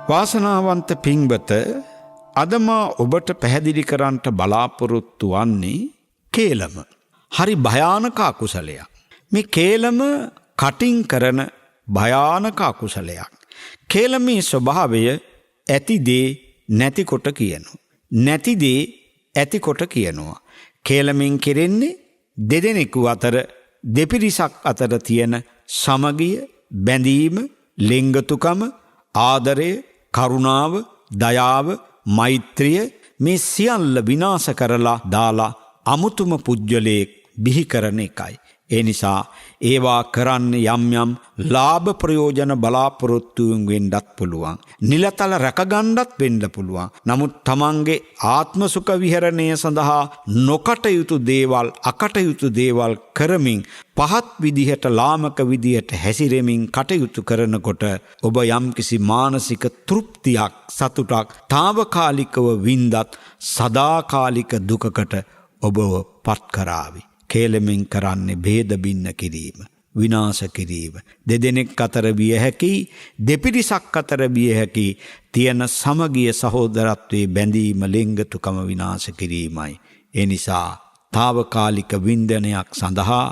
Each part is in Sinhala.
වාසනාවන්ත පින්වත, අද මා ඔබට පැහැදිලි කරන්නට බලාපොරොත්තු වන්නේ කේලම. හරි භයානක අකුසලයක්. මේ කේලම කටින් කරන භයානක අකුසලයක්. කේලමේ ස්වභාවය ඇති දේ නැති කොට කියනවා. නැති දේ ඇති කොට කියනවා. කේලමෙන් කෙරෙන්නේ දෙදෙනෙකු අතර, දෙපිරිසක් අතර තියෙන සමගිය, බැඳීම, ලෙංගතුකම, ආදරය, කරුණාව, දයාව, මෛත්‍රිය මේ සියල්ල විනාශ කරලා දාලා අමුතුම පුජ්‍යලයක් බිහි කරන එකයි. ඒ නිසා ඒවා කරන්න යම් යම් ලාභ ප්‍රයෝජන බලාපොරොත්තුවෙන් වෙන්නත් පුළුවන්. නිලතල රැකගන්නත් වෙන්න පුළුවන්. නමුත් තමන්ගේ ආත්ම සුඛ විහරණය සඳහා නොකටයුතු දේවල්, අකටයුතු දේවල් කරමින් පහත් විදිහට, ලාමක විදිහට හැසිරෙමින් කටයුතු කරනකොට ඔබ යම්කිසි මානසික තෘප්තියක්, සතුටක් తాවකාලිකව වින්දත් සදාකාලික දුකකට ඔබව පත් කරાવી. කේලමෙන් කරන්නේ ભેද බින්න කිරීම, විනාශ කිරීම. දෙදෙනෙක් අතර විය හැකි, දෙපිරිසක් අතර විය හැකි තියෙන සමගිය, සහෝදරත්වයේ බැඳීම, ලෙංගතුකම විනාශ කිරීමයි. ඒ නිසා తాවකාලික වින්දනයක් සඳහා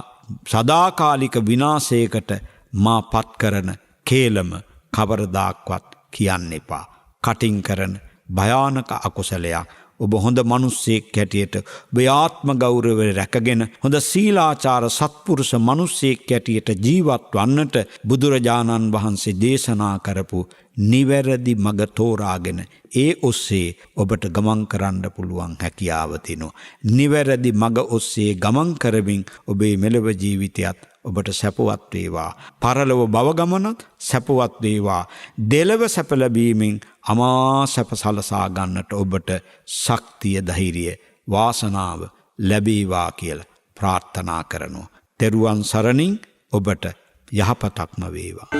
සදාකාලික විනාශයකට මා පත් කරන කේලම කවරදාක්වත් කියන්න එපා. කටින් කරන භයානක අකුසලයක්. ඔබ හොඳ මිනිස්සෙක් හැටියට ඔබේ ආත්ම ගෞරවය රැකගෙන හොඳ සීලාචාර සත්පුරුෂ මිනිස්සෙක් හැටියට ජීවත් වන්නට බුදුරජාණන් වහන්සේ දේශනා කරපු නිවැරදි මඟ තෝරාගෙන ඒ ඔස්සේ ඔබට ගමන් කරන්න පුළුවන් හැකියාව තියෙනවා. නිවැරදි මඟ ඔස්සේ ගමන් කරමින් ඔබේ මෙලොව ජීවිතයත් ඔබට සැපවත් වේවා. පරලොව භව ගමනත් සැපවත් වේවා. දෙලොව සැප ලැබීමෙන් අමා සැප සලසා ගන්නට ඔබට ශක්තිය, ධෛර්යය, වාසනාව ලැබේවා කියලා ප්‍රාර්ථනා කරනවා. තෙරුවන් සරණින් ඔබට යහපතක්ම වේවා.